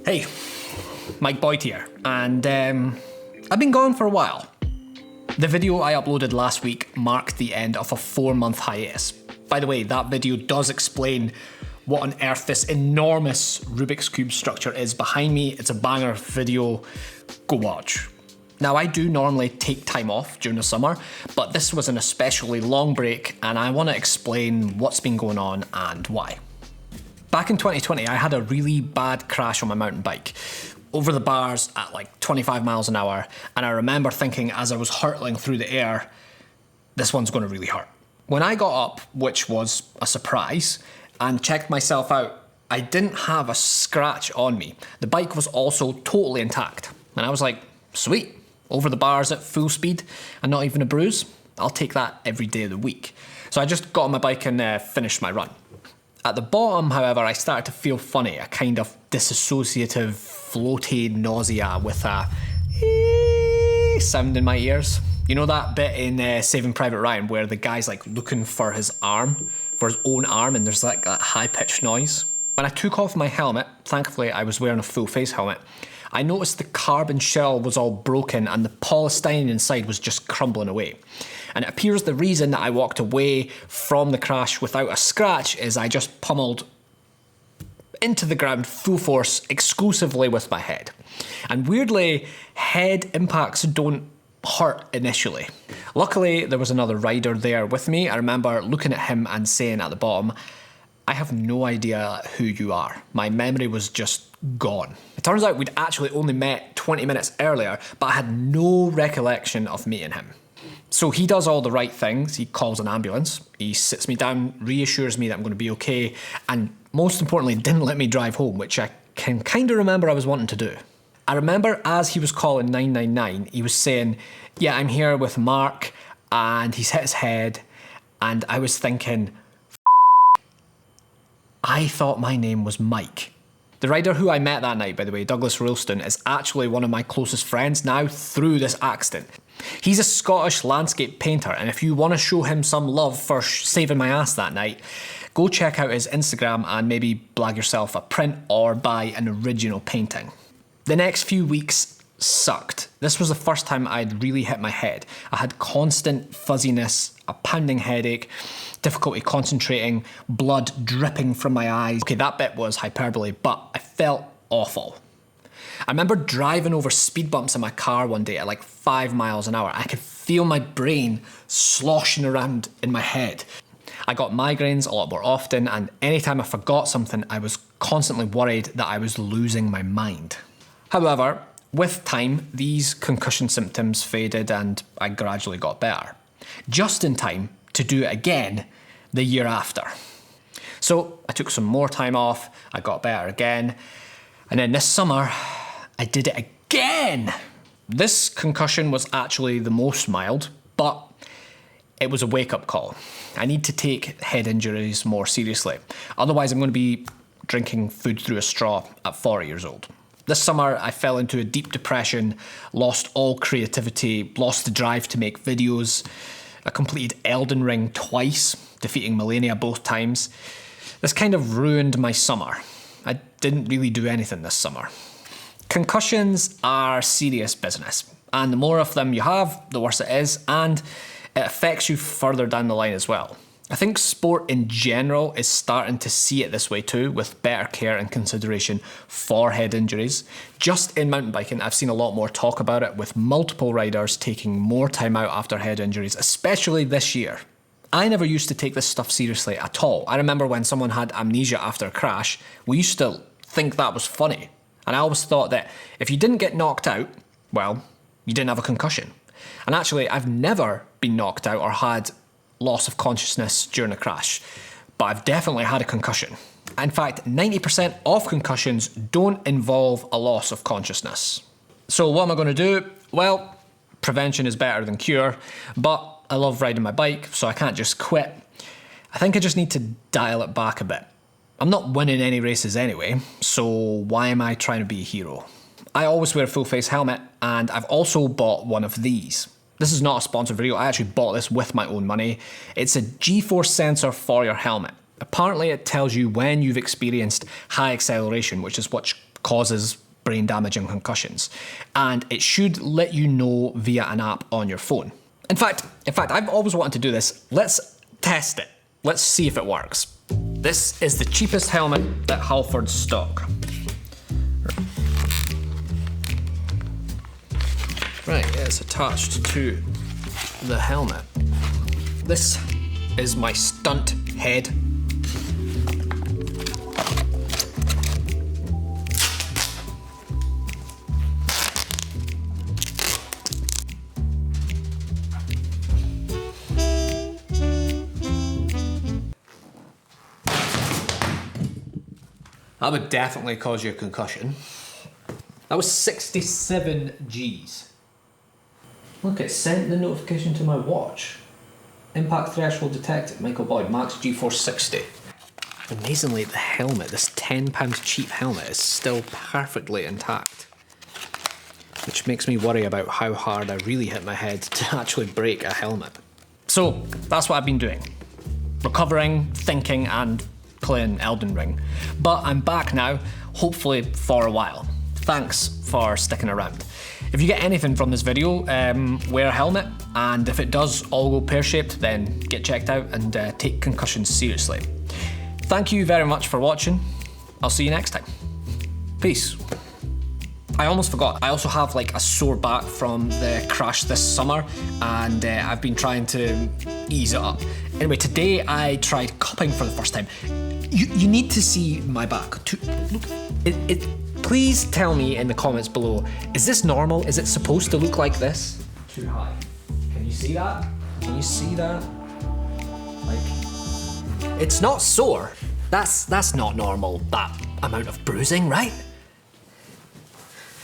Hey, Mike Boyd here, and I've been gone for a while. The video I uploaded last week marked the end of a 4-month hiatus. By the way, that video does explain what on earth this enormous Rubik's Cube structure is behind me. It's a banger video. Go watch. Now, I do normally take time off during the summer, but this was an especially long break, and I want to explain what's been going on and why. Back in 2020, I had a really bad crash on my mountain bike over the bars at like 25 miles an hour, and I remember thinking as I was hurtling through the air, this one's going to really hurt. When I got up, which was a surprise, and checked myself out, I didn't have a scratch on me. The bike was also totally intact, and I was like, sweet. Over the bars at full speed and not even a bruise. I'll take that every day of the week. So I just got on my bike and finished my run. At the bottom, however, I started to feel funny, a kind of disassociative, floaty nausea with a sound in my ears. You know that bit in Saving Private Ryan where the guy's like looking for his arm, for his own arm, and there's like that high-pitched noise? When I took off my helmet, thankfully I was wearing a full face helmet, I noticed the carbon shell was all broken and the polystyrene inside was just crumbling away. And it appears the reason that I walked away from the crash without a scratch is I just pummeled into the ground full force exclusively with my head. And weirdly, head impacts don't hurt initially. Luckily, there was another rider there with me. I remember looking at him and saying at the bottom, I have no idea who you are. My memory was just gone. It turns out we'd actually only met 20 minutes earlier, but I had no recollection of meeting him. So he does all the right things. He calls an ambulance, he sits me down, reassures me that I'm going to be okay, and most importantly, didn't let me drive home, which I can kind of remember I was wanting to do. I remember as he was calling 999, he was saying, yeah, I'm here with Mark, and he's hit his head, and I was thinking, I thought my name was Mike. The rider who I met that night, by the way, Douglas Ralston, is actually one of my closest friends now through this accident. He's a Scottish landscape painter, and if you want to show him some love for saving my ass that night, go check out his Instagram and maybe blag yourself a print or buy an original painting. The next few weeks sucked. This was the first time I'd really hit my head. I had constant fuzziness, a pounding headache, difficulty concentrating, blood dripping from my eyes. Okay, that bit was hyperbole, but I felt awful. I remember driving over speed bumps in my car one day at like 5 miles an hour. I could feel my brain sloshing around in my head. I got migraines a lot more often, and anytime I forgot something, I was constantly worried that I was losing my mind. However, with time, these concussion symptoms faded and I gradually got better. Just in time to do it again the year after. So I took some more time off, I got better again, and then this summer, I did it again. This concussion was actually the most mild, but it was a wake-up call. I need to take head injuries more seriously. Otherwise, I'm going to be drinking food through a straw at 40 years old. This summer, I fell into a deep depression, lost all creativity, lost the drive to make videos. I completed Elden Ring twice, defeating Melania both times. This kind of ruined my summer. I didn't really do anything this summer. Concussions are serious business, and the more of them you have, the worse it is, and it affects you further down the line as well. I think sport in general is starting to see it this way too, with better care and consideration for head injuries. Just in mountain biking, I've seen a lot more talk about it, with multiple riders taking more time out after head injuries, especially this year. I never used to take this stuff seriously at all. I remember when someone had amnesia after a crash, we used to think that was funny. And I always thought that if you didn't get knocked out, well, you didn't have a concussion. And actually, I've never been knocked out or had loss of consciousness during a crash, but I've definitely had a concussion. In fact, 90% of concussions don't involve a loss of consciousness. So what am I going to do? Well, prevention is better than cure, but I love riding my bike, so I can't just quit. I think I just need to dial it back a bit. I'm not winning any races anyway, so why am I trying to be a hero? I always wear a full face helmet, and I've also bought one of these. This is not a sponsored video, I actually bought this with my own money. It's a G-force sensor for your helmet. Apparently it tells you when you've experienced high acceleration, which is what causes brain damage and concussions. And it should let you know via an app on your phone. In fact, I've always wanted to do this. Let's test it. Let's see if it works. This is the cheapest helmet that Halford's stock. Right, it's attached to the helmet. This is my stunt head. That would definitely cause you a concussion. That was 67 Gs. Look, it sent the notification to my watch. Impact threshold detected. Michael Boyd, max G-force 60. Amazingly, the helmet, this £10 cheap helmet, is still perfectly intact. Which makes me worry about how hard I really hit my head to actually break a helmet. So, that's what I've been doing. Recovering, thinking, and playing Elden Ring. But I'm back now, hopefully for a while. Thanks for sticking around. If you get anything from this video, wear a helmet, and if it does all go pear-shaped, then get checked out and take concussions seriously. Thank you very much for watching. I'll see you next time. Peace. I almost forgot, I also have like a sore back from the crash this summer, and I've been trying to ease it up. Anyway, today I tried cupping for the first time. You need to see my back. Look, please tell me in the comments below, is this normal? Is it supposed to look like this? Too high. Can you see that? Can you see that? Like, it's not sore. That's not normal, that amount of bruising, right?